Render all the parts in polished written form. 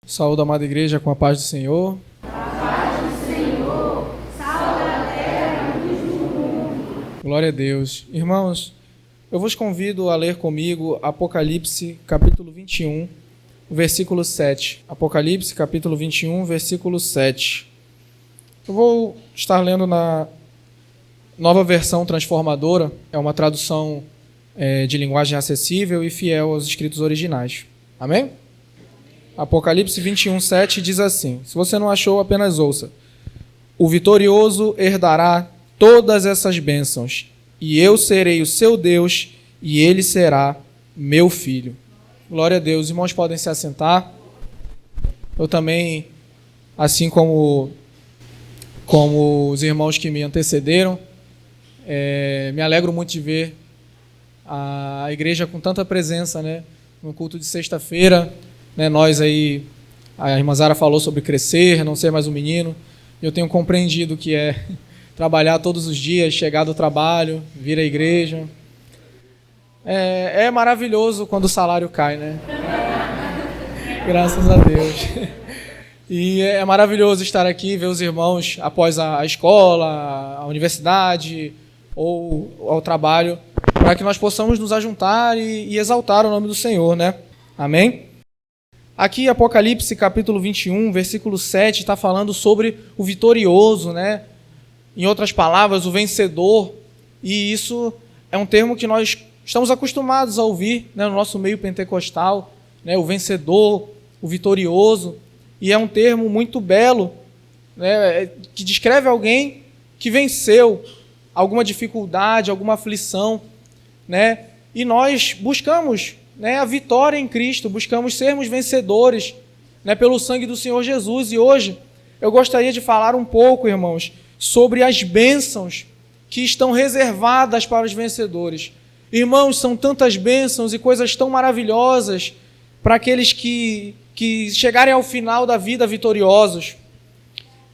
Saúde, amada igreja, com a paz do Senhor. A paz do Senhor, salve a terra e luz do mundo. Glória a Deus. Irmãos, eu vos convido a ler comigo Apocalipse, capítulo 21, versículo 7. Apocalipse, capítulo 21, versículo 7. Eu vou estar lendo na Nova Versão Transformadora, é uma tradução de linguagem acessível e fiel aos escritos originais. Amém? Apocalipse 21, 7 diz assim, se você não achou, apenas ouça. O vitorioso herdará todas essas bênçãos, e eu serei o seu Deus, e ele será meu filho. Glória a Deus. Os irmãos podem se assentar. Eu também, assim como os irmãos que me antecederam, me alegro muito de ver a igreja com tanta presença, né, no culto de sexta-feira. Né, nós aí, a irmã Zara falou sobre crescer, não ser mais um menino. Eu tenho compreendido que é trabalhar todos os dias, chegar do trabalho, vir à igreja. É maravilhoso quando o salário cai, né? Graças a Deus. E é maravilhoso estar aqui, ver os irmãos após a escola, a universidade ou ao trabalho, para que nós possamos nos ajuntar e exaltar o nome do Senhor, né? Amém? Aqui, Apocalipse, capítulo 21, versículo 7, está falando sobre o vitorioso, né? Em outras palavras, o vencedor. E isso é um termo que nós estamos acostumados a ouvir, né, no nosso meio pentecostal, né? O vencedor, o vitorioso. E é um termo muito belo, né, que descreve alguém que venceu alguma dificuldade, alguma aflição, né? E nós buscamos, né, a vitória em Cristo, buscamos sermos vencedores, né, pelo sangue do Senhor Jesus. E hoje eu gostaria de falar um pouco, irmãos, sobre as bênçãos que estão reservadas para os vencedores. Irmãos, são tantas bênçãos e coisas tão maravilhosas para aqueles que chegarem ao final da vida vitoriosos.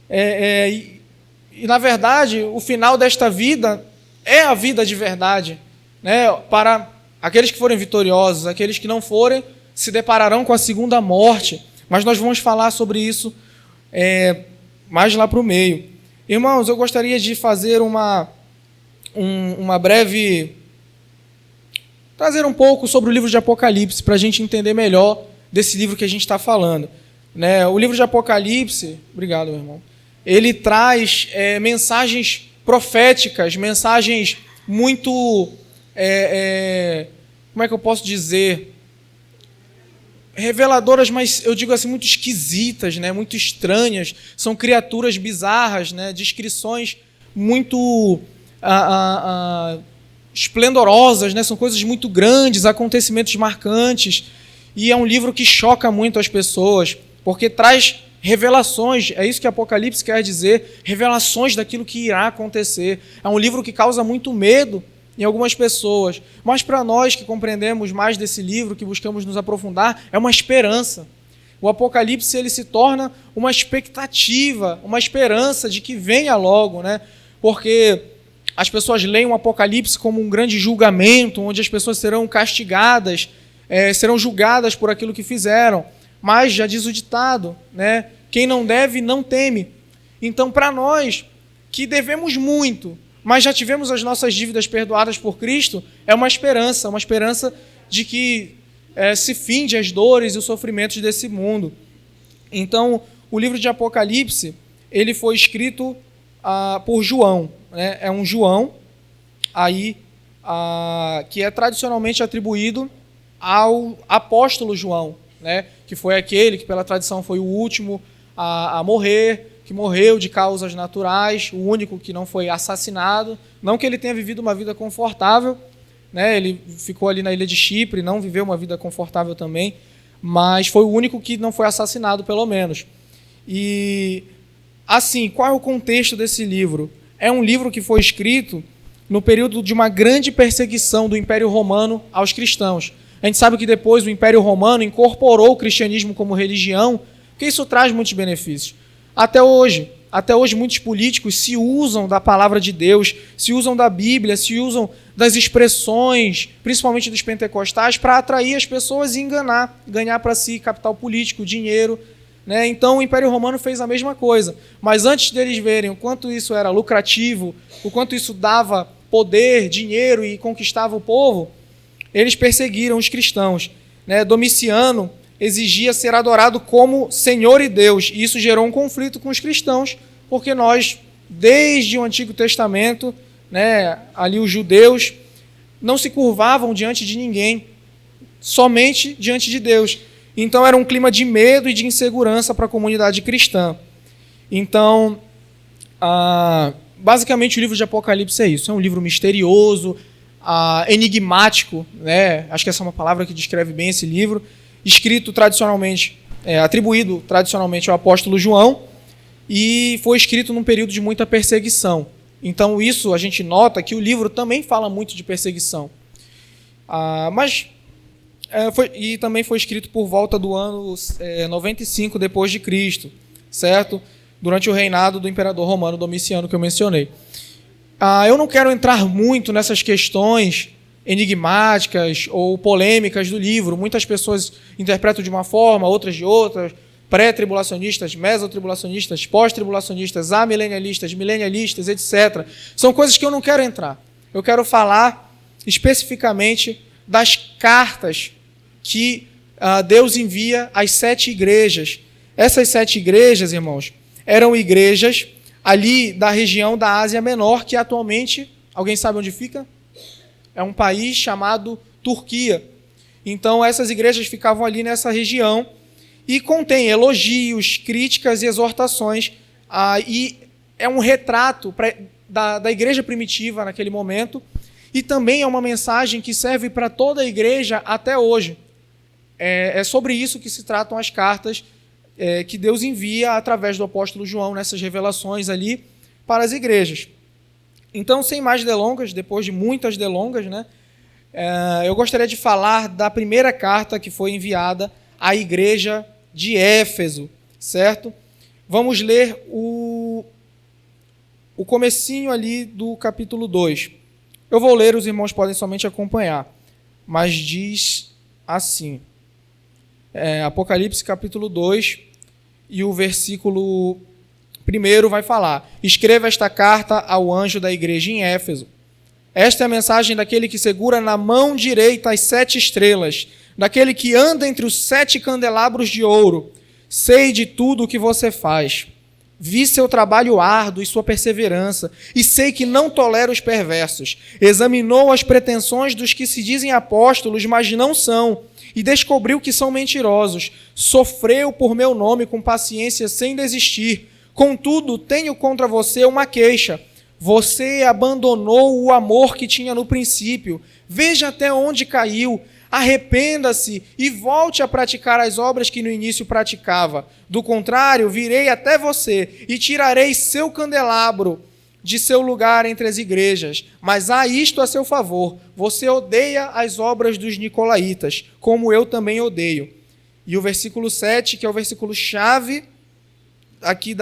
E na verdade, o final desta vida é a vida de verdade, né, para aqueles que forem vitoriosos. Aqueles que não forem se depararão com a segunda morte. Mas nós vamos falar sobre isso mais lá para o meio. Irmãos, eu gostaria de fazer uma breve... trazer um pouco sobre o livro de Apocalipse, para a gente entender melhor desse livro que a gente está falando. Né? O livro de Apocalipse... Obrigado, meu irmão. Ele traz mensagens proféticas, mensagens muito... como é que eu posso dizer? Reveladoras, mas eu digo assim, muito esquisitas, né? Muito estranhas. São criaturas bizarras, né? Descrições muito esplendorosas, né? São coisas muito grandes, acontecimentos marcantes. E é um livro que choca muito as pessoas, porque traz revelações. É isso que Apocalipse quer dizer, revelações daquilo que irá acontecer. É um livro que causa muito medo em algumas pessoas, mas para nós que compreendemos mais desse livro, que buscamos nos aprofundar, é uma esperança. O Apocalipse ele se torna uma expectativa, uma esperança de que venha logo, né? Porque as pessoas leem o Apocalipse como um grande julgamento, onde as pessoas serão castigadas, serão julgadas por aquilo que fizeram. Mas já diz o ditado, né? Quem não deve, não teme. Então, para nós que devemos muito, mas já tivemos as nossas dívidas perdoadas por Cristo, é uma esperança de que se finde as dores e os sofrimentos desse mundo. Então, o livro de Apocalipse, ele foi escrito por João, né? É um João aí, que é tradicionalmente atribuído ao apóstolo João, né? Que foi aquele que, pela tradição, foi o último a morrer, que morreu de causas naturais, o único que não foi assassinado. Não que ele tenha vivido uma vida confortável, né? Ele ficou ali na ilha de Chipre, não viveu uma vida confortável também, mas foi o único que não foi assassinado, pelo menos. E, assim, qual é o contexto desse livro? É um livro que foi escrito no período de uma grande perseguição do Império Romano aos cristãos. A gente sabe que depois o Império Romano incorporou o cristianismo como religião, porque isso traz muitos benefícios. Até hoje muitos políticos se usam da palavra de Deus, se usam da Bíblia, se usam das expressões, principalmente dos pentecostais, para atrair as pessoas e enganar, ganhar para si capital político, dinheiro, né? Então o Império Romano fez a mesma coisa. Mas antes deles verem o quanto isso era lucrativo, o quanto isso dava poder, dinheiro e conquistava o povo, eles perseguiram os cristãos, né? Domiciano exigia ser adorado como Senhor e Deus, e isso gerou um conflito com os cristãos, porque nós, desde o Antigo Testamento, né, ali os judeus não se curvavam diante de ninguém, somente diante de Deus. Então era um clima de medo e de insegurança para a comunidade cristã. Então, basicamente o livro de Apocalipse é isso, é um livro misterioso, enigmático, né? Acho que essa é uma palavra que descreve bem esse livro, escrito tradicionalmente, atribuído tradicionalmente ao apóstolo João, e foi escrito num período de muita perseguição. Então isso a gente nota que o livro também fala muito de perseguição. E também foi escrito por volta do ano 95 depois de Cristo, certo? Durante o reinado do imperador romano Domiciano, que eu mencionei. Eu não quero entrar muito nessas questões enigmáticas ou polêmicas do livro. Muitas pessoas interpretam de uma forma, outras de outra, pré-tribulacionistas, mesotribulacionistas, pós-tribulacionistas, amilenialistas, milenialistas, etc. São coisas que eu não quero entrar. Eu quero falar especificamente das cartas que Deus envia às 7 igrejas. Essas 7 igrejas, irmãos, eram igrejas ali da região da Ásia Menor, que atualmente, alguém sabe onde fica? É um país chamado Turquia. Então, essas igrejas ficavam ali nessa região e contém elogios, críticas e exortações. E é um retrato da igreja primitiva naquele momento, e também é uma mensagem que serve para toda a igreja até hoje. É sobre isso que se tratam as cartas que Deus envia através do apóstolo João nessas revelações ali para as igrejas. Então, sem mais delongas, depois de muitas delongas, né, eu gostaria de falar da primeira carta que foi enviada à igreja de Éfeso, certo? Vamos ler o comecinho ali do capítulo 2. Eu vou ler, os irmãos podem somente acompanhar, mas diz assim, Apocalipse capítulo 2, e o versículo 1 vai falar: escreva esta carta ao anjo da igreja em Éfeso. Esta é a mensagem daquele que segura na mão direita as 7 estrelas, daquele que anda entre os 7 candelabros de ouro. Sei de tudo o que você faz. Vi seu trabalho árduo e sua perseverança, e sei que não tolera os perversos. Examinou as pretensões dos que se dizem apóstolos, mas não são, e descobriu que são mentirosos. Sofreu por meu nome com paciência sem desistir. Contudo, tenho contra você uma queixa. Você abandonou o amor que tinha no princípio. Veja até onde caiu. Arrependa-se e volte a praticar as obras que no início praticava. Do contrário, virei até você e tirarei seu candelabro de seu lugar entre as igrejas. Mas há isto a seu favor: você odeia as obras dos nicolaítas, como eu também odeio. E o versículo 7, que é o versículo chave aqui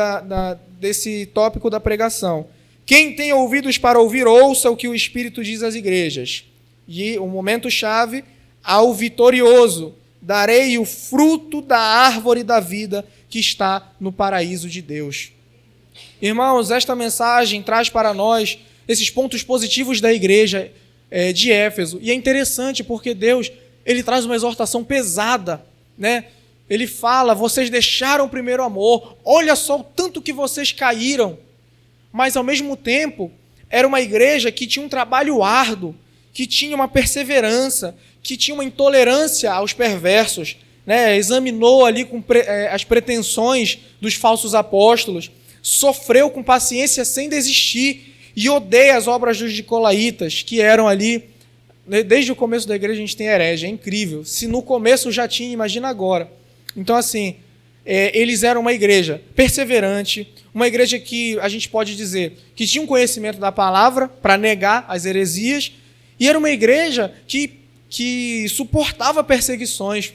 desse tópico da pregação. Quem tem ouvidos para ouvir, ouça o que o Espírito diz às igrejas. E o momento chave: ao vitorioso darei o fruto da árvore da vida que está no paraíso de Deus. Irmãos, esta mensagem traz para nós esses pontos positivos da igreja de Éfeso. E é interessante porque Deus, ele traz uma exortação pesada, né? Ele fala: vocês deixaram o primeiro amor, olha só o tanto que vocês caíram. Mas, ao mesmo tempo, era uma igreja que tinha um trabalho árduo, que tinha uma perseverança, que tinha uma intolerância aos perversos, né? Examinou ali as pretensões dos falsos apóstolos, sofreu com paciência sem desistir e odeia as obras dos nicolaítas, que eram ali, desde o começo da igreja a gente tem herege, é incrível. Se no começo já tinha, imagina agora. Então, assim, eles eram uma igreja perseverante, uma igreja que a gente pode dizer que tinha um conhecimento da palavra para negar as heresias, e era uma igreja que suportava perseguições.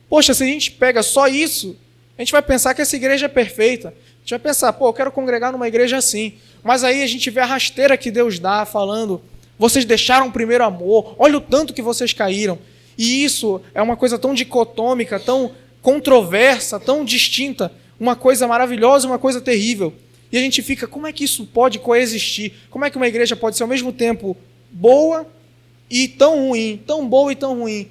Poxa, se a gente pega só isso, a gente vai pensar que essa igreja é perfeita. A gente vai pensar: eu quero congregar numa igreja assim. Mas aí a gente vê a rasteira que Deus dá, falando: vocês deixaram o primeiro amor, olha o tanto que vocês caíram. E isso é uma coisa tão dicotômica, tão controversa, tão distinta, uma coisa maravilhosa e uma coisa terrível. E a gente fica, como é que isso pode coexistir? Como é que uma igreja pode ser ao mesmo tempo boa e tão ruim, tão boa e tão ruim?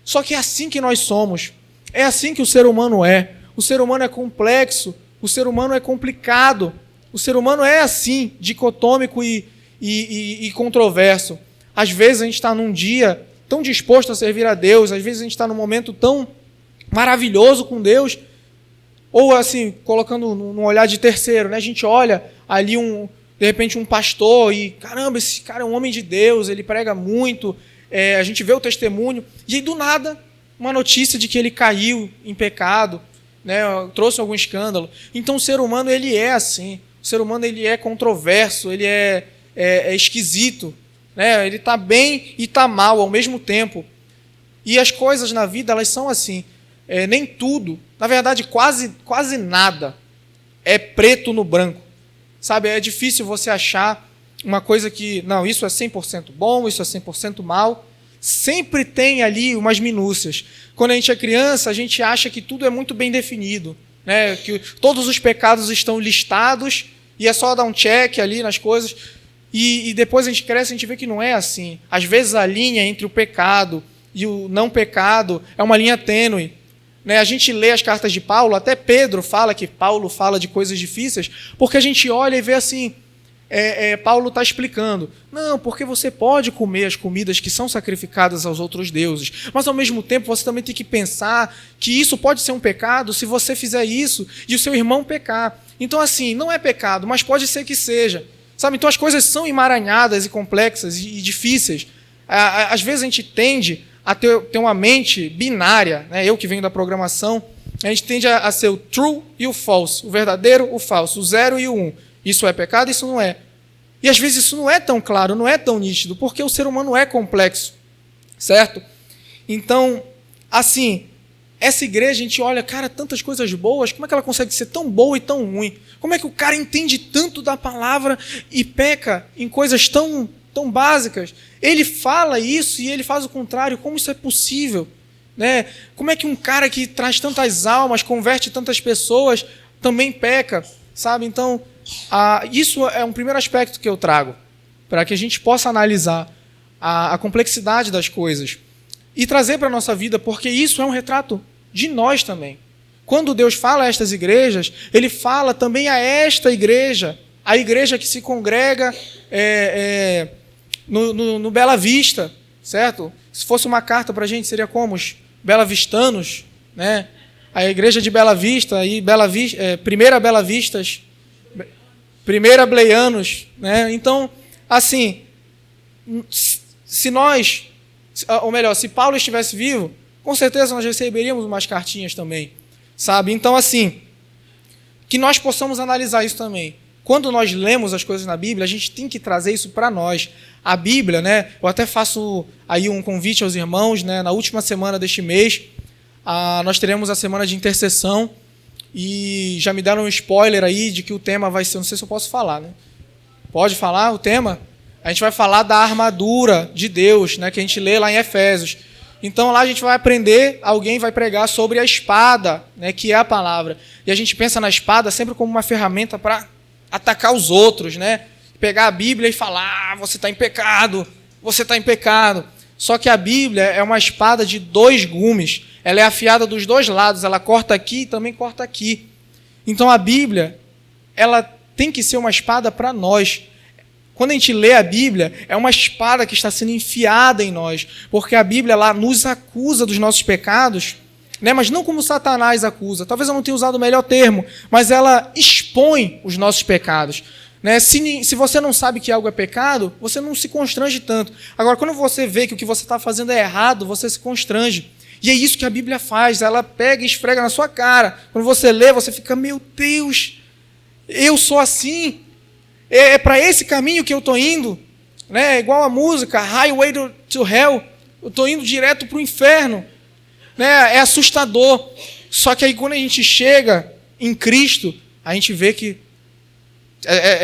Só que é assim que nós somos. É assim que o ser humano é. O ser humano é complexo, o ser humano é complicado. O ser humano é assim, dicotômico e controverso. Às vezes a gente está num dia tão disposto a servir a Deus, às vezes a gente está num momento tão maravilhoso com Deus, ou assim, colocando num olhar de terceiro, né? A gente olha ali de repente um pastor e, caramba, esse cara é um homem de Deus, ele prega muito, a gente vê o testemunho, e aí do nada, uma notícia de que ele caiu em pecado, né? Trouxe algum escândalo. Então o ser humano, ele é assim, o ser humano, ele é controverso, ele é esquisito, né? Ele está bem e está mal ao mesmo tempo. E as coisas na vida, elas são assim. Nem tudo, na verdade quase nada é preto no branco. Sabe, é difícil você achar uma coisa que, não, isso é 100% bom, isso é 100% mal. Sempre tem ali umas minúcias. Quando a gente é criança, a gente acha que tudo é muito bem definido, né? Que todos os pecados estão listados e é só dar um check ali nas coisas. E depois a gente cresce e a gente vê que não é assim. Às vezes a linha entre o pecado e o não pecado é uma linha tênue. Né? A gente lê as cartas de Paulo, até Pedro fala que Paulo fala de coisas difíceis, porque a gente olha e vê assim, Paulo está explicando, não, porque você pode comer as comidas que são sacrificadas aos outros deuses, mas ao mesmo tempo você também tem que pensar que isso pode ser um pecado se você fizer isso e o seu irmão pecar. Então assim, não é pecado, mas pode ser que seja. Sabe? Então as coisas são emaranhadas e complexas e difíceis. Às vezes a gente tende a ter uma mente binária, né? Eu que venho da programação, a gente tende a ser o true e o false, o verdadeiro, o falso, o 0 e o 1. Isso é pecado, isso não é. E às vezes isso não é tão claro, não é tão nítido, porque o ser humano é complexo, certo? Então, assim, essa igreja, a gente olha, cara, tantas coisas boas, como é que ela consegue ser tão boa e tão ruim? Como é que o cara entende tanto da palavra e peca em coisas tão básicas? Ele fala isso e ele faz o contrário. Como isso é possível? Né? Como é que um cara que traz tantas almas, converte tantas pessoas, também peca? Sabe? Então, isso é um primeiro aspecto que eu trago, para que a gente possa analisar a complexidade das coisas e trazer para a nossa vida, porque isso é um retrato de nós também. Quando Deus fala a estas igrejas, Ele fala também a esta igreja, a igreja que se congrega no Bela Vista, certo? Se fosse uma carta para a gente, seria como? Os belavistanos, né? A igreja de Bela Vista, primeira Bela Vistas, primeira Bleianos, né? Então, assim, se Paulo estivesse vivo, com certeza nós receberíamos umas cartinhas também, sabe? Então, assim, que nós possamos analisar isso também. Quando nós lemos as coisas na Bíblia, a gente tem que trazer isso para nós. A Bíblia, né? Eu até faço aí um convite aos irmãos, né? Na última semana deste mês, nós teremos a semana de intercessão e já me deram um spoiler aí de que o tema vai ser, não sei se eu posso falar, né? Pode falar o tema? A gente vai falar da armadura de Deus, né? Que a gente lê lá em Efésios. Então lá a gente vai aprender, alguém vai pregar sobre a espada, né? Que é a palavra. E a gente pensa na espada sempre como uma ferramenta para atacar os outros, né? Pegar a Bíblia e falar, você está em pecado, você está em pecado. Só que a Bíblia é uma espada de 2 gumes. Ela é afiada dos 2 lados, ela corta aqui e também corta aqui. Então a Bíblia, ela tem que ser uma espada para nós. Quando a gente lê a Bíblia, é uma espada que está sendo enfiada em nós, porque a Bíblia lá nos acusa dos nossos pecados, né? Mas não como Satanás acusa. Talvez eu não tenha usado o melhor termo, mas ela expõe os nossos pecados. Né? Se você não sabe que algo é pecado, você não se constrange tanto. Agora, quando você vê que o que você está fazendo é errado, você se constrange. E é isso que a Bíblia faz, ela pega e esfrega na sua cara. Quando você lê, você fica, meu Deus, eu sou assim, é para esse caminho que eu estou indo. Né? Igual a música, Highway to Hell, eu estou indo direto para o inferno. Né? É assustador. Só que aí quando a gente chega em Cristo, a gente vê que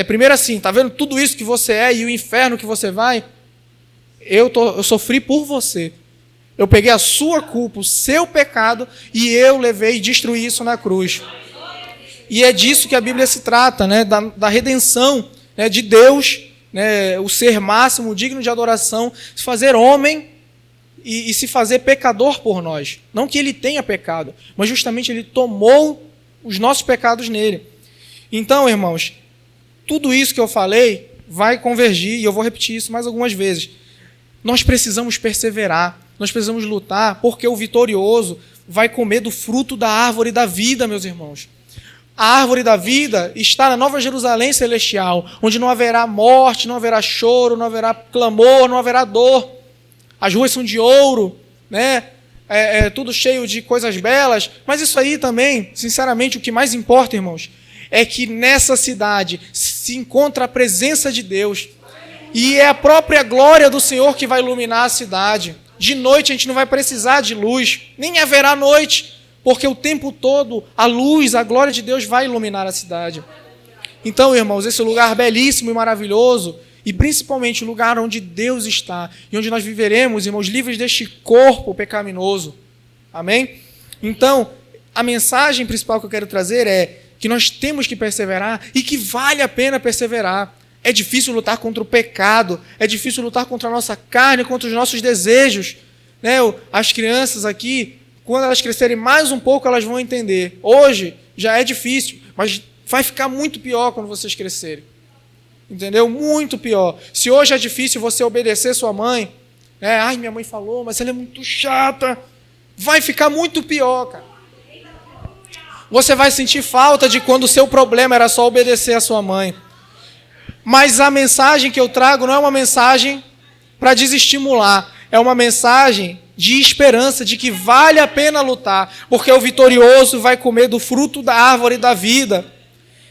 primeiro assim, tá vendo tudo isso que você é e o inferno que você vai? Eu sofri por você. Eu peguei a sua culpa, o seu pecado, e eu levei e destruí isso na cruz. E é disso que a Bíblia se trata, né? Da redenção, né? De Deus, né? O ser máximo, digno de adoração, se fazer homem e se fazer pecador por nós. Não que ele tenha pecado, mas justamente ele tomou os nossos pecados nele. Então, irmãos, tudo isso que eu falei vai convergir, e eu vou repetir isso mais algumas vezes. Nós precisamos perseverar, nós precisamos lutar, porque o vitorioso vai comer do fruto da árvore da vida, meus irmãos. A árvore da vida está na Nova Jerusalém celestial, onde não haverá morte, não haverá choro, não haverá clamor, não haverá dor. As ruas são de ouro, né? Tudo cheio de coisas belas, mas isso aí também, sinceramente, o que mais importa, irmãos, é que nessa cidade se encontra a presença de Deus, e é a própria glória do Senhor que vai iluminar a cidade. De noite a gente não vai precisar de luz, nem haverá noite, porque o tempo todo a luz, a glória de Deus vai iluminar a cidade. Então, irmãos, esse lugar belíssimo e maravilhoso, e principalmente o lugar onde Deus está, e onde nós viveremos, irmãos, livres deste corpo pecaminoso. Amém? Então, a mensagem principal que eu quero trazer é que nós temos que perseverar e que vale a pena perseverar. É difícil lutar contra o pecado, é difícil lutar contra a nossa carne, contra os nossos desejos. Né? As crianças aqui, quando elas crescerem mais um pouco, elas vão entender. Hoje já é difícil, mas vai ficar muito pior quando vocês crescerem. Entendeu? Muito pior. Se hoje é difícil você obedecer sua mãe, né? Ai, minha mãe falou, mas ela é muito chata. Vai ficar muito pior, cara. Você vai sentir falta de quando o seu problema era só obedecer a sua mãe. Mas a mensagem que eu trago não é uma mensagem para desestimular. É uma mensagem de esperança, de que vale a pena lutar, porque o vitorioso vai comer do fruto da árvore da vida.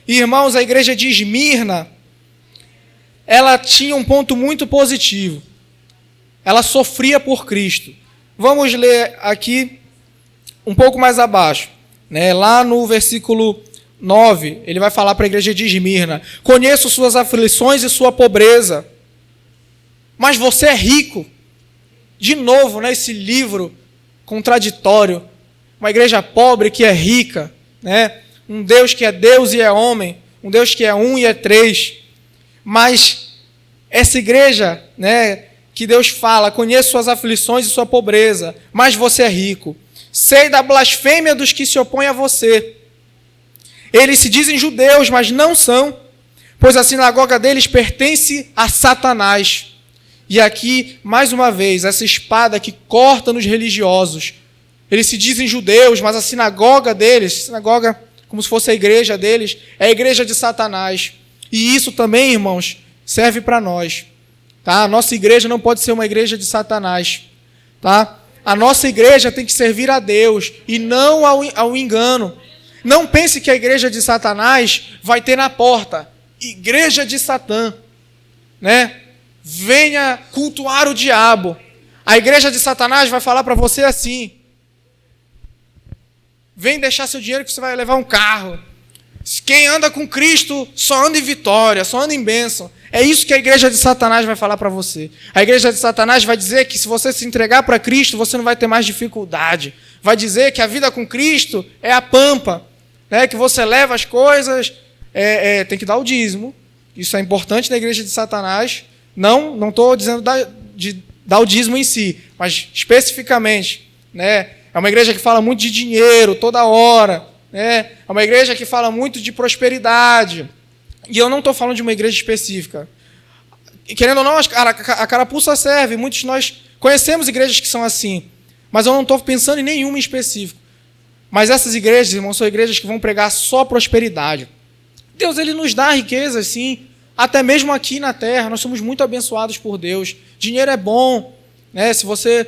E, irmãos, a igreja de Esmirna, ela tinha um ponto muito positivo. Ela sofria por Cristo. Vamos ler aqui um pouco mais abaixo. Né? Lá no versículo 9, ele vai falar para a igreja de Esmirna: conheço suas aflições e sua pobreza, mas você é rico. De novo, né, esse livro contraditório. Uma igreja pobre que é rica, né? Um Deus que é Deus e é homem, um Deus que é um e é três. Mas essa igreja, né, que Deus fala: conheço suas aflições e sua pobreza, mas você é rico. Sei da blasfêmia dos que se opõem a você. Eles se dizem judeus, mas não são, pois a sinagoga deles pertence a Satanás. E aqui, mais uma vez, essa espada que corta nos religiosos. Eles se dizem judeus, mas a sinagoga deles, sinagoga como se fosse a igreja deles, é a igreja de Satanás. E isso também, irmãos, serve para nós. Tá? A nossa igreja não pode ser uma igreja de Satanás. Tá? A nossa igreja tem que servir a Deus e não ao engano. Não pense que a igreja de Satanás vai ter na porta: igreja de Satã, né? Venha cultuar o diabo. A igreja de Satanás vai falar para você assim: vem deixar seu dinheiro que você vai levar um carro. Quem anda com Cristo só anda em vitória, só anda em bênção. É isso que a igreja de Satanás vai falar para você. A igreja de Satanás vai dizer que se você se entregar para Cristo, você não vai ter mais dificuldade. Vai dizer que a vida com Cristo é a pampa, né? Que você leva as coisas, tem que dar o dízimo. Isso é importante na igreja de Satanás. Não estou dizendo de dar o dízimo em si, mas especificamente, né? É uma igreja que fala muito de dinheiro toda hora, né? É uma igreja que fala muito de prosperidade. E eu não estou falando de uma igreja específica. E, querendo ou não, a carapuça serve. Muitos de nós conhecemos igrejas que são assim, mas eu não estou pensando em nenhuma em específico. Mas essas igrejas, irmãos, são igrejas que vão pregar só prosperidade. Deus, ele nos dá riqueza, sim. Até mesmo aqui na terra, nós somos muito abençoados por Deus. Dinheiro é bom, né? Se você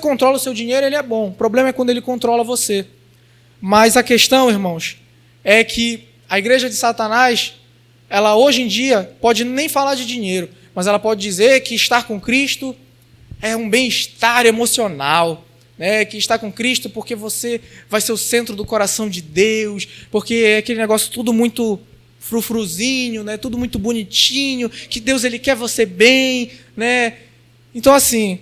controla o seu dinheiro, ele é bom. O problema é quando ele controla você. Mas a questão, irmãos, é que a igreja de Satanás, ela hoje em dia pode nem falar de dinheiro, mas ela pode dizer que estar com Cristo é um bem-estar emocional, né? Que estar com Cristo porque você vai ser o centro do coração de Deus, porque é aquele negócio tudo muito frufruzinho, né? Tudo muito bonitinho, que Deus, ele quer você bem, né? Então, assim,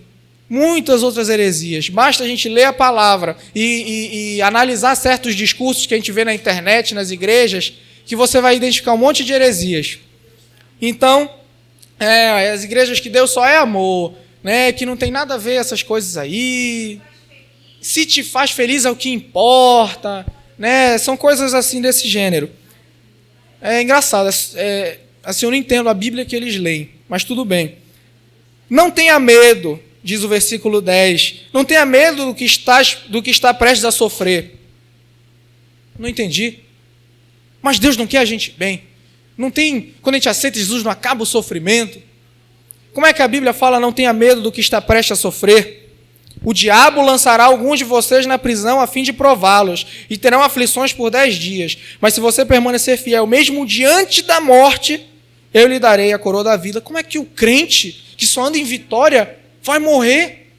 Muitas outras heresias. Basta a gente ler a palavra e analisar certos discursos que a gente vê na internet, nas igrejas, que você vai identificar um monte de heresias. Então, as igrejas que Deus só é amor, né, que não tem nada a ver essas coisas aí. Se te faz feliz é o que importa, né? São coisas assim desse gênero. É engraçado, assim, eu não entendo a Bíblia que eles leem, mas tudo bem. Não tenha medo, diz o versículo 10. Não tenha medo do que está prestes a sofrer. Não entendi. Mas Deus não quer a gente bem. Não tem, quando a gente aceita Jesus, não acaba o sofrimento. Como é que a Bíblia fala não tenha medo do que está prestes a sofrer? O diabo lançará alguns de vocês na prisão a fim de prová-los, e terão aflições por 10 dias. Mas se você permanecer fiel, mesmo diante da morte, eu lhe darei a coroa da vida. Como é que o crente que só anda em vitória vai morrer?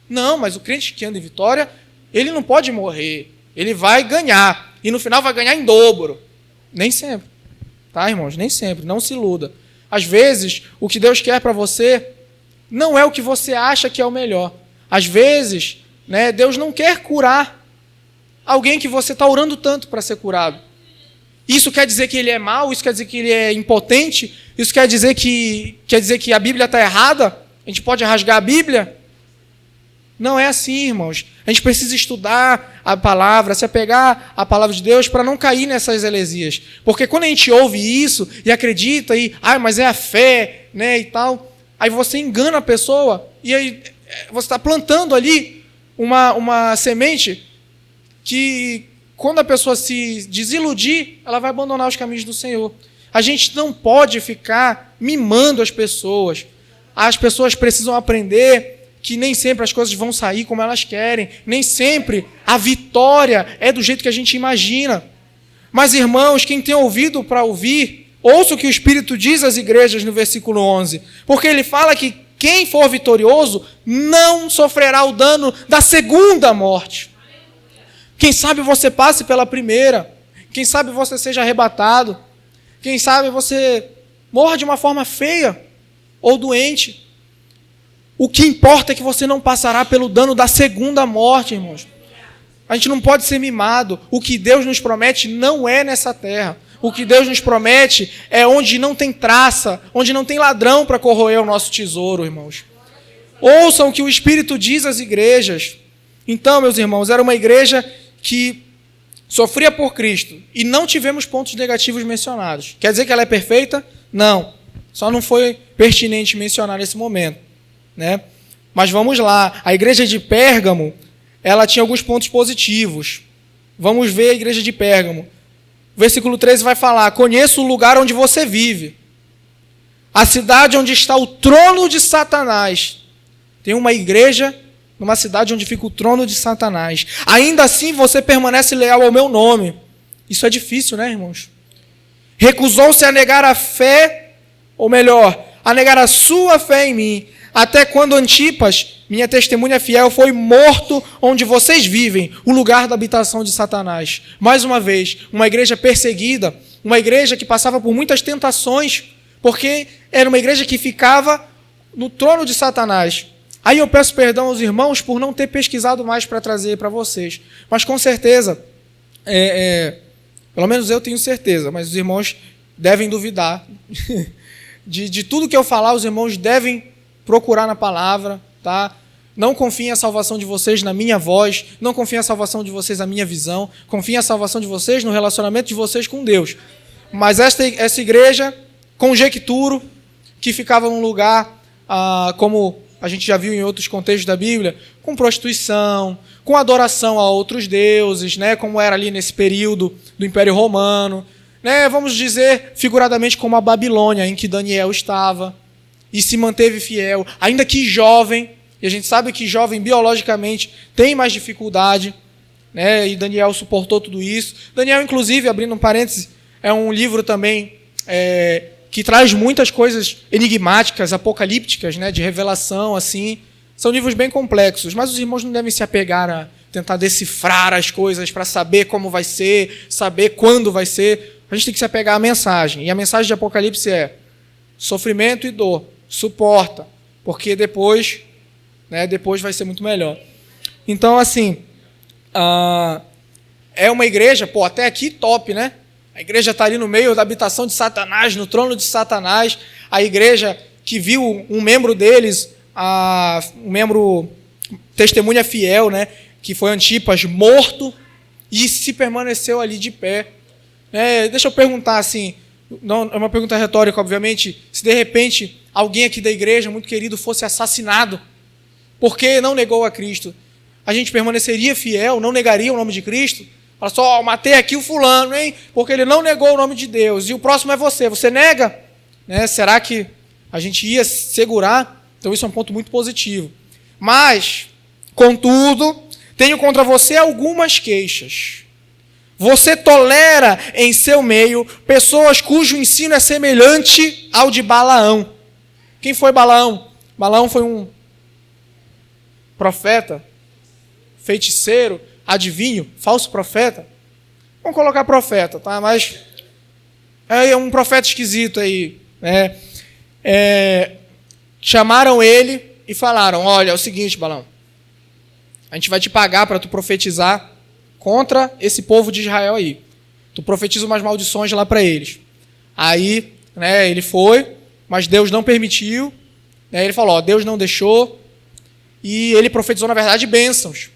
Não, mas o crente que anda em vitória, ele não pode morrer. Ele vai ganhar. E no final vai ganhar em dobro. Nem sempre. Tá, irmãos? Nem sempre. Não se iluda. Às vezes, o que Deus quer para você não é o que você acha que é o melhor. Às vezes, né, Deus não quer curar alguém que você está orando tanto para ser curado. Isso quer dizer que ele é mau? Isso quer dizer que ele é impotente? Isso quer dizer que a Bíblia está errada? A gente pode rasgar a Bíblia? Não é assim, irmãos. A gente precisa estudar a palavra, se apegar à palavra de Deus para não cair nessas heresias. Porque quando a gente ouve isso e acredita, mas é a fé, né, e tal, aí você engana a pessoa e aí você está plantando ali uma semente que, quando a pessoa se desiludir, ela vai abandonar os caminhos do Senhor. A gente não pode ficar mimando as pessoas. As pessoas precisam aprender que nem sempre as coisas vão sair como elas querem. Nem sempre a vitória é do jeito que a gente imagina. Mas, irmãos, quem tem ouvido para ouvir, ouça o que o Espírito diz às igrejas no versículo 11. Porque ele fala que quem for vitorioso não sofrerá o dano da segunda morte. Quem sabe você passe pela primeira. Quem sabe você seja arrebatado. Quem sabe você morra de uma forma feia ou doente. O que importa é que você não passará pelo dano da segunda morte, irmãos. A gente não pode ser mimado. O que Deus nos promete não é nessa terra. O que Deus nos promete é onde não tem traça, onde não tem ladrão para corroer o nosso tesouro, irmãos. Ouçam o que o Espírito diz às igrejas. Então, meus irmãos, era uma igreja que sofria por Cristo e não tivemos pontos negativos mencionados. Quer dizer que ela é perfeita? Não. Só não foi pertinente mencionar nesse momento, né? Mas vamos lá. A igreja de Pérgamo, ela tinha alguns pontos positivos. Vamos ver a igreja de Pérgamo. O versículo 13 vai falar: conheço o lugar onde você vive, a cidade onde está o trono de Satanás. Tem uma igreja numa cidade onde fica o trono de Satanás. Ainda assim você permanece leal ao meu nome. Isso é difícil, né, irmãos? Recusou-se a negar a fé, ou melhor, a negar a sua fé em mim, até quando Antipas, minha testemunha fiel, foi morto onde vocês vivem, o lugar da habitação de Satanás. Mais uma vez, uma igreja perseguida, uma igreja que passava por muitas tentações, porque era uma igreja que ficava no trono de Satanás. Aí eu peço perdão aos irmãos por não ter pesquisado mais para trazer para vocês. Mas com certeza, pelo menos eu tenho certeza, mas os irmãos devem duvidar. De tudo que eu falar, os irmãos devem procurar na palavra, tá? Não confiem a salvação de vocês na minha voz, não confiem a salvação de vocês na minha visão, confiem a salvação de vocês no relacionamento de vocês com Deus. Mas essa igreja, conjecturo, que ficava num lugar, como a gente já viu em outros contextos da Bíblia, com prostituição, com adoração a outros deuses, né? Como era ali nesse período do Império Romano, né? Vamos dizer figuradamente como a Babilônia, em que Daniel estava, e se manteve fiel, ainda que jovem, e a gente sabe que jovem biologicamente tem mais dificuldade, né? E Daniel suportou tudo isso. Daniel, inclusive, abrindo um parêntese, é um livro também que traz muitas coisas enigmáticas, apocalípticas, né? De revelação, assim. São livros bem complexos, mas os irmãos não devem se apegar a tentar decifrar as coisas para saber como vai ser, saber quando vai ser. A gente tem que se apegar à mensagem, e a mensagem de Apocalipse é: sofrimento e dor, suporta, porque depois né? Depois vai ser muito melhor. Então, assim, é uma igreja, pô, até aqui top, né? A igreja está ali no meio da habitação de Satanás, no trono de Satanás. A igreja que viu um membro deles, um membro testemunha fiel, né? Que foi Antipas, morto, e se permaneceu ali de pé. Deixa eu perguntar assim, não é uma pergunta retórica, obviamente, se de repente alguém aqui da igreja, muito querido, fosse assassinado, porque não negou a Cristo, a gente permaneceria fiel, não negaria o nome de Cristo? Fala só, matei aqui o fulano, hein? Porque ele não negou o nome de Deus, e o próximo é você nega? Será que a gente ia segurar? Então isso é um ponto muito positivo. Mas, contudo, tenho contra você algumas queixas. Você tolera em seu meio pessoas cujo ensino é semelhante ao de Balaão. Quem foi Balaão? Balaão foi um profeta, feiticeiro, adivinho, falso profeta. Vamos colocar profeta, tá? Mas é um profeta esquisito aí, né? Chamaram ele e falaram: olha, é o seguinte, Balaão, a gente vai te pagar para tu profetizar contra esse povo de Israel aí. Tu profetiza umas maldições lá para eles. Aí, ele foi, mas Deus não permitiu. Ele falou, Deus não deixou. E ele profetizou, na verdade, bênçãos.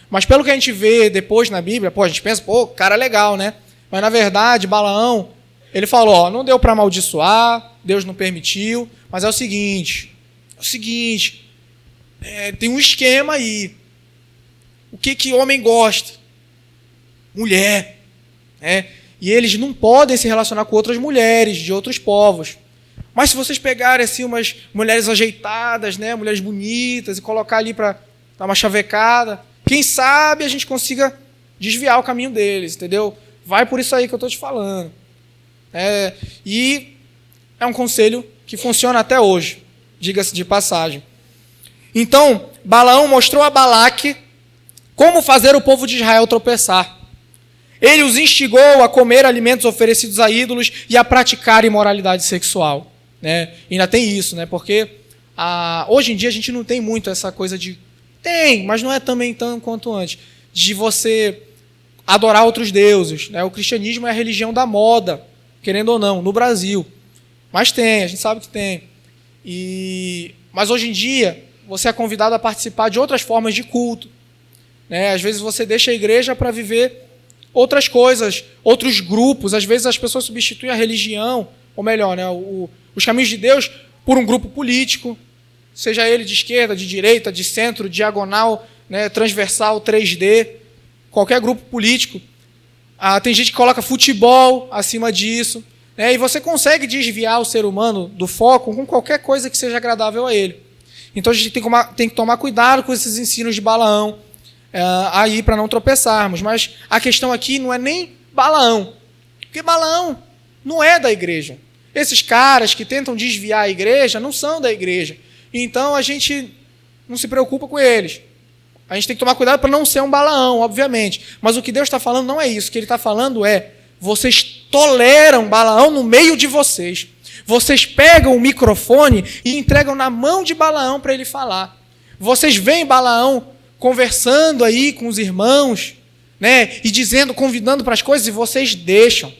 Mas pelo que a gente vê depois na Bíblia, a gente pensa, cara legal, né? Mas, na verdade, Balaão, ele falou, não deu para amaldiçoar, Deus não permitiu, mas é o seguinte, tem um esquema aí. O que homem gosta? Mulher, e eles não podem se relacionar com outras mulheres de outros povos. Mas se vocês pegarem assim umas mulheres ajeitadas, mulheres bonitas, e colocar ali para dar uma chavecada, quem sabe a gente consiga desviar o caminho deles, entendeu? Vai por isso aí que eu estou te falando. E é um conselho que funciona até hoje, diga-se de passagem. Então, Balaão mostrou a Balaque como fazer o povo de Israel tropeçar. Ele os instigou a comer alimentos oferecidos a ídolos e a praticar imoralidade sexual. E ainda tem isso, porque hoje em dia a gente não tem muito essa coisa de... Tem, mas não é também tanto quanto antes. De você adorar outros deuses. O cristianismo é a religião da moda, querendo ou não, no Brasil. Mas tem, a gente sabe que tem. Mas hoje em dia, você é convidado a participar de outras formas de culto. Às vezes você deixa a igreja para viver outras coisas, outros grupos. Às vezes as pessoas substituem a religião, ou melhor, os caminhos de Deus por um grupo político, seja ele de esquerda, de direita, de centro, diagonal, transversal, 3D, qualquer grupo político. Tem gente que coloca futebol acima disso, e você consegue desviar o ser humano do foco com qualquer coisa que seja agradável a ele. Então a gente tem que tomar cuidado com esses ensinos de Balaão, aí para não tropeçarmos. Mas a questão aqui não é nem Balaão, porque Balaão não é da igreja. Esses caras que tentam desviar a igreja não são da igreja. Então a gente não se preocupa com eles. A gente tem que tomar cuidado para não ser um Balaão, obviamente. Mas o que Deus está falando não é isso. O que Ele está falando é: vocês toleram Balaão no meio de vocês. Vocês pegam o microfone e entregam na mão de Balaão para ele falar. Vocês veem Balaão conversando aí com os irmãos, e dizendo, convidando para as coisas, e vocês deixam.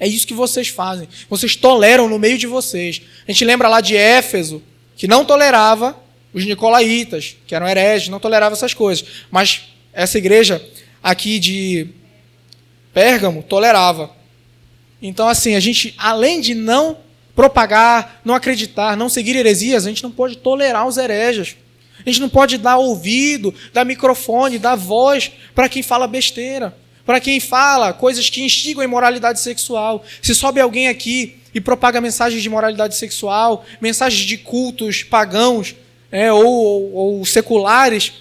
É isso que vocês fazem. Vocês toleram no meio de vocês. A gente lembra lá de Éfeso, que não tolerava os nicolaítas, que eram hereges, não tolerava essas coisas. Mas essa igreja aqui de Pérgamo tolerava. Então, assim, a gente, além de não propagar, não acreditar, não seguir heresias, a gente não pode tolerar os hereges. A gente não pode dar ouvido, dar microfone, dar voz para quem fala besteira, para quem fala coisas que instigam a imoralidade sexual. Se sobe alguém aqui e propaga mensagens de imoralidade sexual, mensagens de cultos pagãos, ou seculares,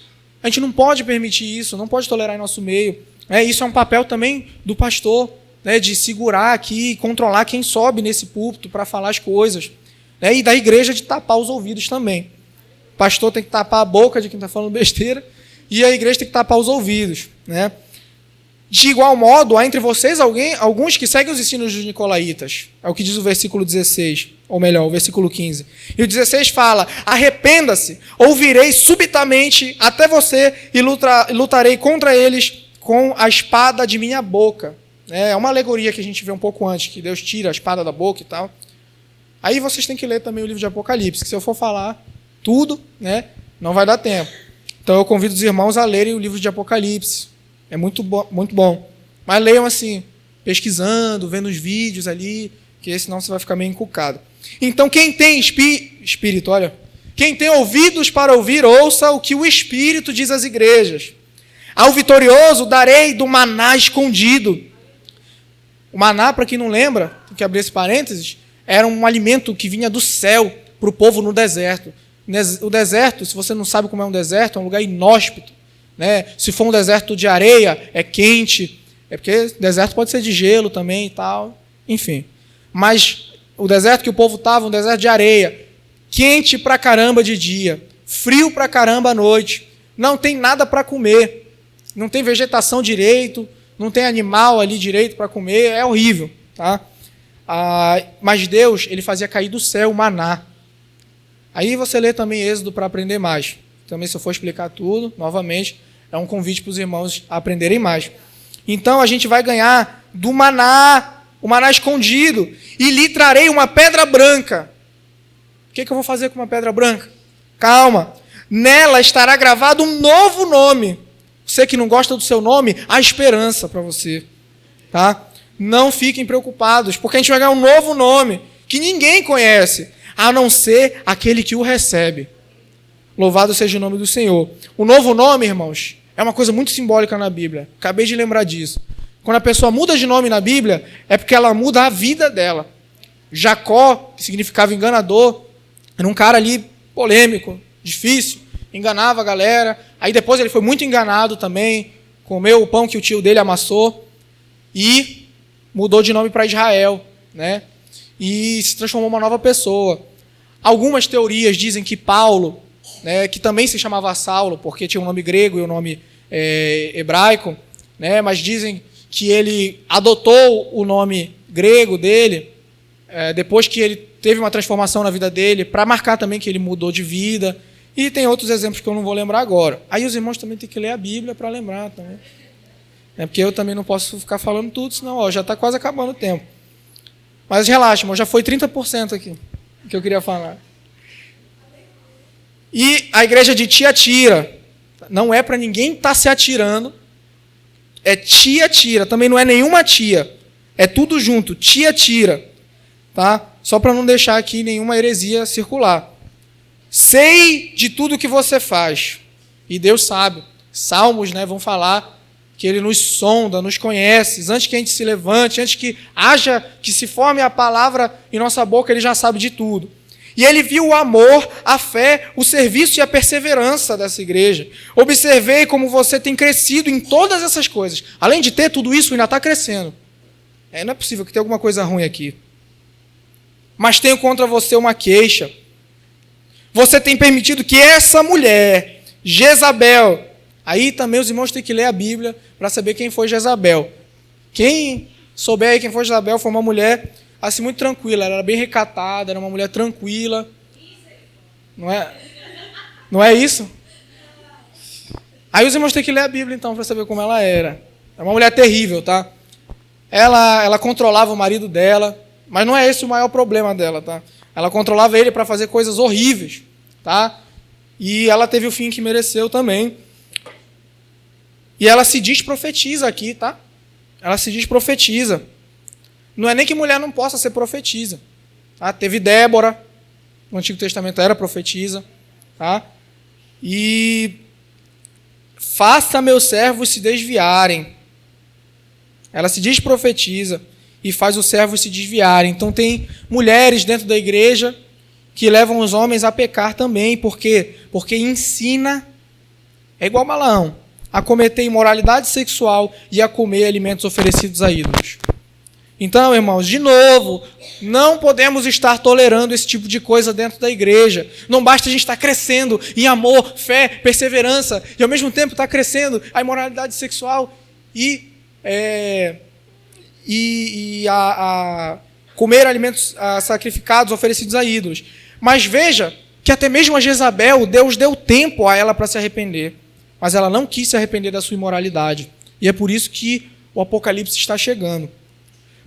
a gente não pode permitir isso, não pode tolerar em nosso meio. Isso é um papel também do pastor, de segurar aqui, controlar quem sobe nesse púlpito para falar as coisas. E da igreja de tapar os ouvidos também. O pastor tem que tapar a boca de quem está falando besteira e a igreja tem que tapar os ouvidos. De igual modo, há entre vocês alguns que seguem os ensinos dos nicolaítas. É o que diz o versículo 16, ou melhor, o versículo 15. E o 16 fala: arrependa-se, ou virei subitamente até você e lutarei contra eles com a espada de minha boca. É uma alegoria que a gente vê um pouco antes, que Deus tira a espada da boca e tal. Aí vocês têm que ler também o livro de Apocalipse, que se eu for falar tudo, não vai dar tempo. Então eu convido os irmãos a lerem o livro de Apocalipse. É muito bom. Mas leiam assim, pesquisando, vendo os vídeos ali, que senão você vai ficar meio encucado. Então quem tem espírito, olha, quem tem ouvidos para ouvir, ouça o que o Espírito diz às igrejas. Ao vitorioso darei do maná escondido. O maná, para quem não lembra, tem que abrir esse parênteses, era um alimento que vinha do céu para o povo no deserto. O deserto, se você não sabe como é um deserto, é um lugar inóspito. Se for um deserto de areia, é quente. É porque deserto pode ser de gelo também e tal. Enfim. Mas o deserto que o povo estava, um deserto de areia. Quente pra caramba de dia. Frio pra caramba à noite. Não tem nada para comer. Não tem vegetação direito. Não tem animal ali direito para comer. É horrível. Tá? Mas Deus, ele fazia cair do céu o maná. Aí você lê também Êxodo para aprender mais. Também, se eu for explicar tudo, novamente, é um convite para os irmãos a aprenderem mais. Então, a gente vai ganhar do maná, o maná escondido, e lhe trarei uma pedra branca. O que eu vou fazer com uma pedra branca? Calma. Nela estará gravado um novo nome. Você que não gosta do seu nome, há esperança para você. Tá? Não fiquem preocupados, porque a gente vai ganhar um novo nome, que ninguém conhece, a não ser aquele que o recebe. Louvado seja o nome do Senhor. O novo nome, irmãos, é uma coisa muito simbólica na Bíblia. Acabei de lembrar disso. Quando a pessoa muda de nome na Bíblia, é porque ela muda a vida dela. Jacó, que significava enganador, era um cara ali polêmico, difícil, enganava a galera. Aí depois ele foi muito enganado também, comeu o pão que o tio dele amassou e mudou de nome para Israel, e se transformou numa nova pessoa. Algumas teorias dizem que Paulo, que também se chamava Saulo, porque tinha um nome grego e um nome hebraico, mas dizem que ele adotou o nome grego dele, depois que ele teve uma transformação na vida dele, para marcar também que ele mudou de vida. E tem outros exemplos que eu não vou lembrar agora. Aí os irmãos também têm que ler a Bíblia para lembrar também. Porque eu também não posso ficar falando tudo, senão já está quase acabando o tempo. Mas relaxa, irmão, já foi 30% aqui que eu queria falar. E a igreja de Tiatira, não é para ninguém estar se atirando, é Tiatira, também não é nenhuma tia, é tudo junto, Tiatira, tá? Só para não deixar aqui nenhuma heresia circular. Sei de tudo que você faz, e Deus sabe. Salmos, vão falar que Ele nos sonda, nos conhece, antes que a gente se levante, antes que que se forme a palavra em nossa boca, Ele já sabe de tudo. E ele viu o amor, a fé, o serviço e a perseverança dessa igreja. Observei como você tem crescido em todas essas coisas. Além de ter tudo isso, ainda está crescendo. Não é possível que tenha alguma coisa ruim aqui. Mas tenho contra você uma queixa. Você tem permitido que essa mulher, Jezabel... Aí também os irmãos têm que ler a Bíblia para saber quem foi Jezabel. Quem souber aí quem foi Jezabel, foi uma mulher... assim, muito tranquila, ela era bem recatada, era uma mulher tranquila. Não é isso? Aí os irmãos têm que ler a Bíblia, então, para saber como ela era. É uma mulher terrível, tá? Ela controlava o marido dela, mas não é esse o maior problema dela, tá? Ela controlava ele para fazer coisas horríveis, tá? E ela teve o fim que mereceu também. E ela se diz profetiza aqui, tá? Ela se diz profetiza. Não é nem que mulher não possa ser profetisa. Tá? Teve Débora, no Antigo Testamento era profetisa. Tá? E faça meus servos se desviarem. Ela se diz profetiza e faz os servos se desviarem. Então tem mulheres dentro da igreja que levam os homens a pecar também. Por quê? Porque ensina, é igual Balaão, a cometer imoralidade sexual e a comer alimentos oferecidos a ídolos. Então, irmãos, de novo, não podemos estar tolerando esse tipo de coisa dentro da igreja. Não basta a gente estar crescendo em amor, fé, perseverança, e ao mesmo tempo estar crescendo a imoralidade sexual e a comer alimentos sacrificados, oferecidos a ídolos. Mas veja que até mesmo a Jezabel, Deus deu tempo a ela para se arrepender. Mas ela não quis se arrepender da sua imoralidade. E é por isso que o Apocalipse está chegando.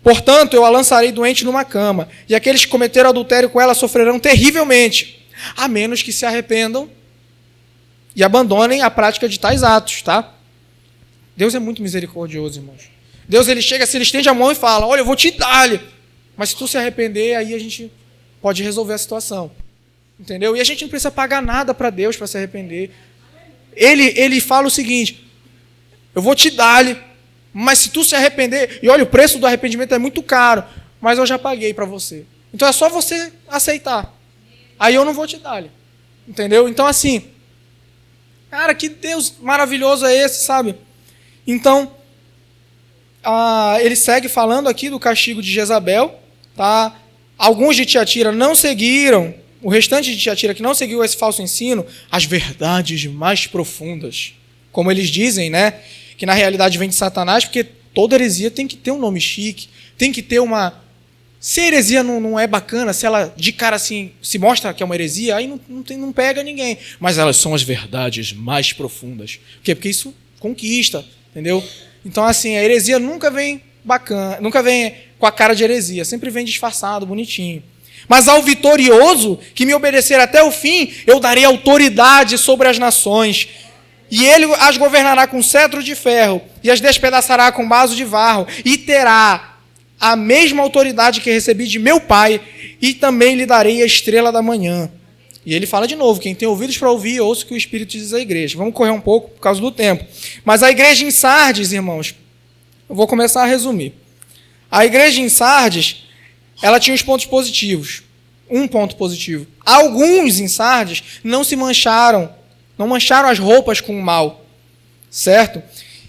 Portanto, eu a lançarei doente numa cama, e aqueles que cometeram adultério com ela sofrerão terrivelmente, a menos que se arrependam e abandonem a prática de tais atos, tá? Deus é muito misericordioso, irmãos. Deus, ele chega, se ele estende a mão e fala, olha, eu vou te dar-lhe. Mas se tu se arrepender, aí a gente pode resolver a situação. Entendeu? E a gente não precisa pagar nada para Deus para se arrepender. Ele fala o seguinte, eu vou te dar-lhe, mas se tu se arrepender, e olha, o preço do arrependimento é muito caro, mas eu já paguei para você. Então é só você aceitar. Aí eu não vou te dar-lhe. Entendeu? Então assim, cara, que Deus maravilhoso é esse, sabe? Então, ele segue falando aqui do castigo de Jezabel, tá? Alguns de Tiatira não seguiram, o restante de Tiatira que não seguiu esse falso ensino, as verdades mais profundas. Como eles dizem, né? Que na realidade vem de Satanás, porque toda heresia tem que ter um nome chique, tem que ter uma... Se a heresia não é bacana, se ela de cara assim se mostra que é uma heresia, aí não pega ninguém. Mas elas são as verdades mais profundas. Por quê? Porque isso conquista, entendeu? Então assim, a heresia nunca vem bacana, nunca vem com a cara de heresia, sempre vem disfarçado, bonitinho. Mas ao vitorioso, que me obedecer até o fim, eu darei autoridade sobre as nações. E ele as governará com cetro de ferro, e as despedaçará com vaso de barro, e terá a mesma autoridade que recebi de meu Pai, e também lhe darei a estrela da manhã. E ele fala de novo, quem tem ouvidos para ouvir, ouça o que o Espírito diz à igreja. Vamos correr um pouco por causa do tempo. Mas a igreja em Sardes, irmãos, eu vou começar a resumir. A igreja em Sardes, ela tinha os pontos positivos. Um ponto positivo. Alguns em Sardes não se mancharam, não mancharam as roupas com o mal, certo?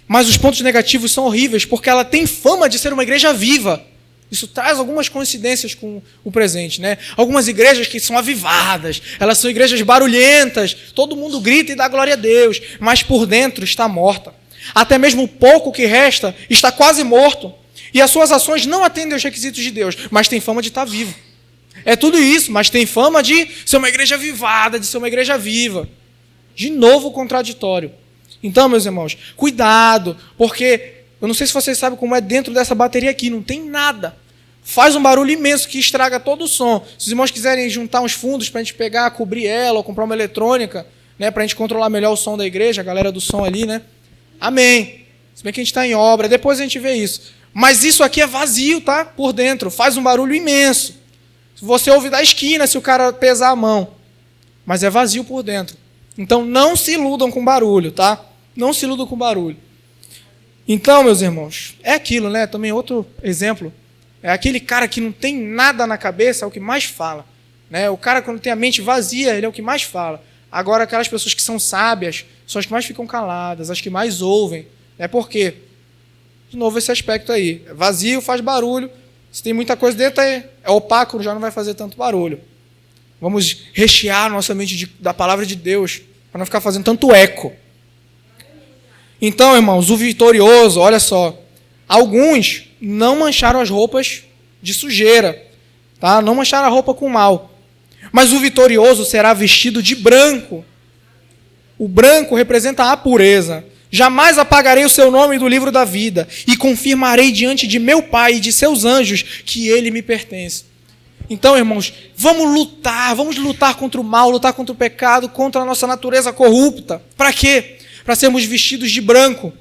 Mas os pontos negativos são horríveis, porque ela tem fama de ser uma igreja viva. Isso traz algumas coincidências com o presente, né? Algumas igrejas que são avivadas, elas são igrejas barulhentas, todo mundo grita e dá glória a Deus, mas por dentro está morta. Até mesmo o pouco que resta está quase morto. E as suas ações não atendem aos requisitos de Deus, mas tem fama de estar vivo. É tudo isso, mas tem fama de ser uma igreja avivada, de ser uma igreja viva. De novo o contraditório. Então, meus irmãos, cuidado, porque eu não sei se vocês sabem como é dentro dessa bateria aqui, não tem nada. Faz um barulho imenso que estraga todo o som. Se os irmãos quiserem juntar uns fundos para a gente pegar, cobrir ela, ou comprar uma eletrônica, né, para a gente controlar melhor o som da igreja, a galera do som ali, né? Amém. Se bem que a gente está em obra, depois a gente vê isso. Mas isso aqui é vazio, tá? Por dentro, faz um barulho imenso. Você ouve da esquina se o cara pesar a mão. Mas é vazio por dentro. Então, não se iludam com barulho, tá? Não se iludam com barulho. Então, meus irmãos, é aquilo, né? Também outro exemplo. É aquele cara que não tem nada na cabeça, é o que mais fala. Né? O cara, quando tem a mente vazia, ele é o que mais fala. Agora, aquelas pessoas que são sábias, são as que mais ficam caladas, as que mais ouvem. Por quê? De novo, esse aspecto aí. É vazio, faz barulho. Se tem muita coisa dentro, é opaco, já não vai fazer tanto barulho. Vamos rechear nossa mente da palavra de Deus, para não ficar fazendo tanto eco. Então, irmãos, o vitorioso, olha só, alguns não mancharam as roupas de sujeira, tá? Não mancharam a roupa com mal. Mas o vitorioso será vestido de branco. O branco representa a pureza. Jamais apagarei o seu nome do livro da vida, e confirmarei diante de meu Pai e de seus anjos que ele me pertence. Então, irmãos, vamos lutar contra o mal, lutar contra o pecado, contra a nossa natureza corrupta. Para quê? Para sermos vestidos de branco,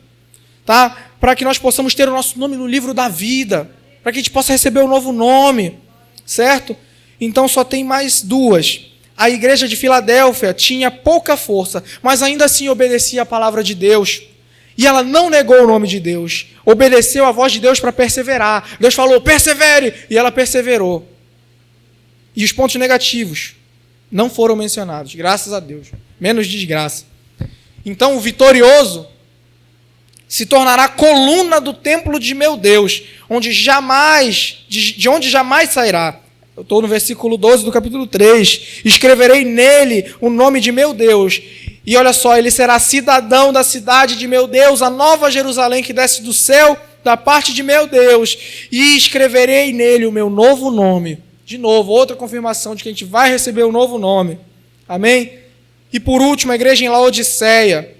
tá? Para que nós possamos ter o nosso nome no livro da vida, para que a gente possa receber um novo nome, certo? Então, só tem mais duas. A igreja de Filadélfia tinha pouca força, mas ainda assim obedecia a palavra de Deus. E ela não negou o nome de Deus, obedeceu a voz de Deus para perseverar. Deus falou, persevere, e ela perseverou. E os pontos negativos não foram mencionados, graças a Deus. Menos desgraça. Então, o vitorioso se tornará coluna do templo de meu Deus, de onde jamais sairá. Eu estou no versículo 12 do capítulo 3. Escreverei nele o nome de meu Deus. E olha só, ele será cidadão da cidade de meu Deus, a nova Jerusalém que desce do céu da parte de meu Deus, e escreverei nele o meu novo nome. De novo, outra confirmação de que a gente vai receber um novo nome. Amém? E por último, a igreja em Laodiceia.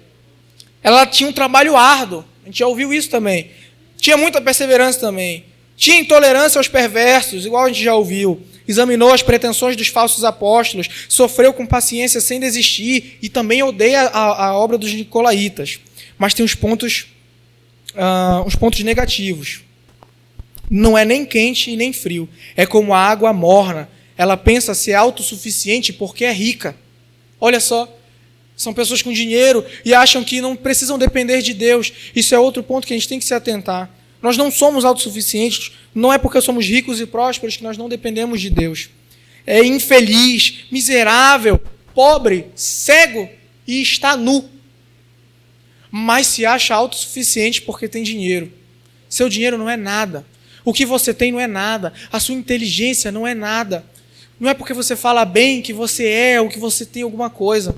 Ela tinha um trabalho árduo. A gente já ouviu isso também. Tinha muita perseverança também. Tinha intolerância aos perversos, igual a gente já ouviu. Examinou as pretensões dos falsos apóstolos. Sofreu com paciência sem desistir. E também odeia a obra dos nicolaítas. Mas tem os pontos negativos. Não é nem quente e nem frio. É como a água morna. Ela pensa ser autossuficiente porque é rica. Olha só. São pessoas com dinheiro e acham que não precisam depender de Deus. Isso é outro ponto que a gente tem que se atentar. Nós não somos autossuficientes. Não é porque somos ricos e prósperos que nós não dependemos de Deus. É infeliz, miserável, pobre, cego e está nu. Mas se acha autossuficiente porque tem dinheiro. Seu dinheiro não é nada. O que você tem não é nada. A sua inteligência não é nada. Não é porque você fala bem que você é ou que você tem alguma coisa.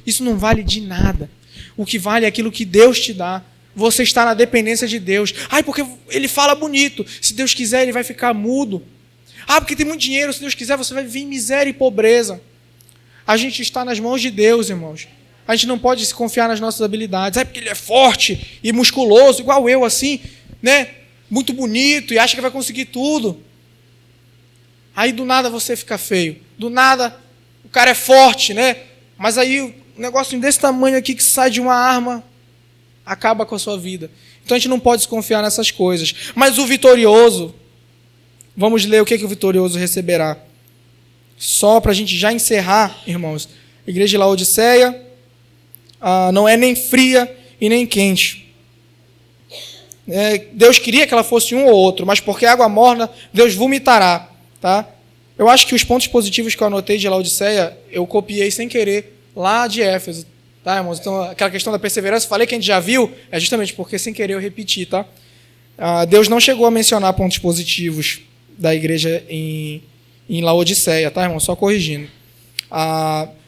Isso não vale de nada. O que vale é aquilo que Deus te dá. Você está na dependência de Deus. Porque ele fala bonito. Se Deus quiser, ele vai ficar mudo. Porque tem muito dinheiro. Se Deus quiser, você vai viver em miséria e pobreza. A gente está nas mãos de Deus, irmãos. A gente não pode se confiar nas nossas habilidades. Porque ele é forte e musculoso, igual eu, assim, né? Muito bonito e acha que vai conseguir tudo. Aí do nada você fica feio. Do nada o cara é forte, né? Mas aí um negócio desse tamanho aqui que sai de uma arma acaba com a sua vida. Então a gente não pode se confiar nessas coisas. Mas o vitorioso, vamos ler o que o vitorioso receberá. Só para a gente já encerrar, irmãos. A igreja de Laodiceia não é nem fria e nem quente. Deus queria que ela fosse um ou outro, mas porque água morna, Deus vomitará. Tá? Eu acho que os pontos positivos que eu anotei de Laodiceia, eu copiei sem querer lá de Éfeso. Tá, irmãos? Então, aquela questão da perseverança, falei que a gente já viu, é justamente porque sem querer eu repeti. Tá? Deus não chegou a mencionar pontos positivos da igreja em Laodiceia, tá, irmão? Só corrigindo.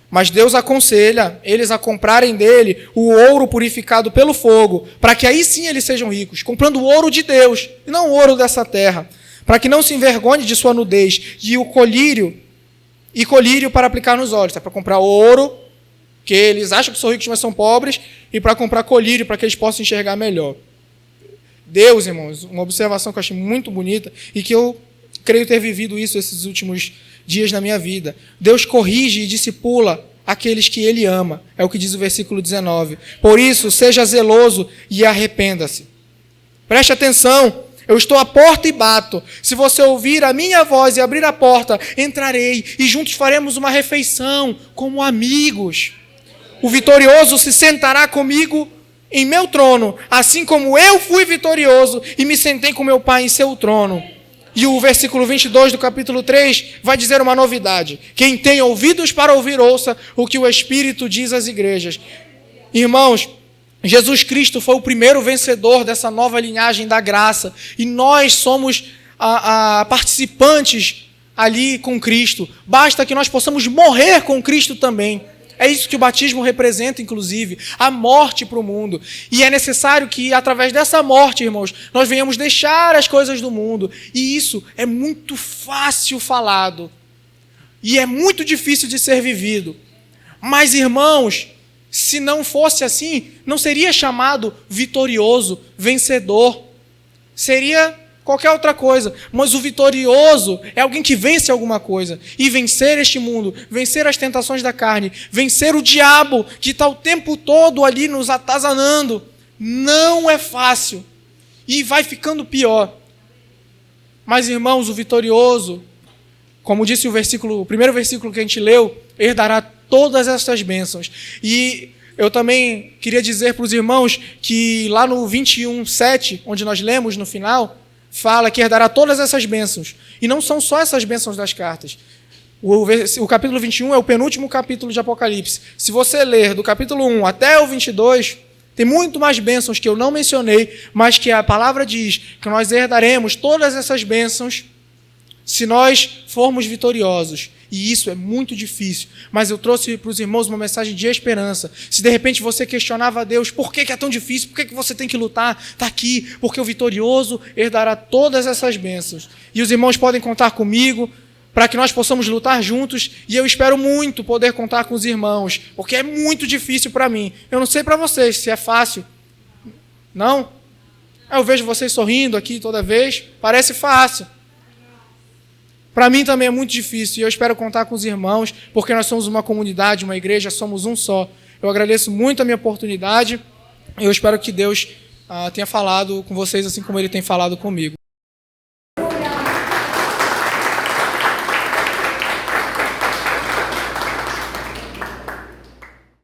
Mas Deus aconselha eles a comprarem dele o ouro purificado pelo fogo, para que aí sim eles sejam ricos, comprando o ouro de Deus, e não o ouro dessa terra, para que não se envergonhe de sua nudez, e o colírio para aplicar nos olhos. Tá? Para comprar ouro, que eles acham que são ricos, mas são pobres, e para comprar colírio, para que eles possam enxergar melhor. Deus, irmãos, uma observação que eu achei muito bonita, e que eu creio ter vivido isso esses últimos dias na minha vida. Deus corrige e discipula aqueles que Ele ama. É o que diz o versículo 19. Por isso, seja zeloso e arrependa-se. Preste atenção. Eu estou à porta e bato. Se você ouvir a minha voz e abrir a porta, entrarei e juntos faremos uma refeição como amigos. O vitorioso se sentará comigo em meu trono, assim como eu fui vitorioso e me sentei com meu Pai em seu trono. E o versículo 22 do capítulo 3 vai dizer uma novidade. Quem tem ouvidos para ouvir, ouça o que o Espírito diz às igrejas. Irmãos, Jesus Cristo foi o primeiro vencedor dessa nova linhagem da graça. E nós somos participantes ali com Cristo. Basta que nós possamos morrer com Cristo também. É isso que o batismo representa, inclusive, a morte para o mundo. E é necessário que, através dessa morte, irmãos, nós venhamos deixar as coisas do mundo. E isso é muito fácil falado. E é muito difícil de ser vivido. Mas, irmãos, se não fosse assim, não seria chamado vitorioso, vencedor. Seria qualquer outra coisa. Mas o vitorioso é alguém que vence alguma coisa. E vencer este mundo, vencer as tentações da carne, vencer o diabo que está o tempo todo ali nos atazanando, não é fácil. E vai ficando pior. Mas, irmãos, o vitorioso, como disse o primeiro versículo que a gente leu, herdará todas essas bênçãos. E eu também queria dizer para os irmãos que lá no 21:7, onde nós lemos no final, fala que herdará todas essas bênçãos. E não são só essas bênçãos das cartas. O capítulo 21 é o penúltimo capítulo de Apocalipse. Se você ler do capítulo 1 até o 22, tem muito mais bênçãos que eu não mencionei, mas que a palavra diz que nós herdaremos todas essas bênçãos se nós formos vitoriosos. E isso é muito difícil. Mas eu trouxe para os irmãos uma mensagem de esperança. Se de repente você questionava a Deus, por que é tão difícil? Por que você tem que lutar? Está aqui, porque o vitorioso herdará todas essas bênçãos. E os irmãos podem contar comigo para que nós possamos lutar juntos. E eu espero muito poder contar com os irmãos, porque é muito difícil para mim. Eu não sei para vocês se é fácil. Não? Eu vejo vocês sorrindo aqui toda vez. Parece fácil. Para mim também é muito difícil. E eu espero contar com os irmãos, porque nós somos uma comunidade, uma igreja, somos um só. Eu agradeço muito a minha oportunidade. Eu espero que Deus tenha falado com vocês assim como Ele tem falado comigo.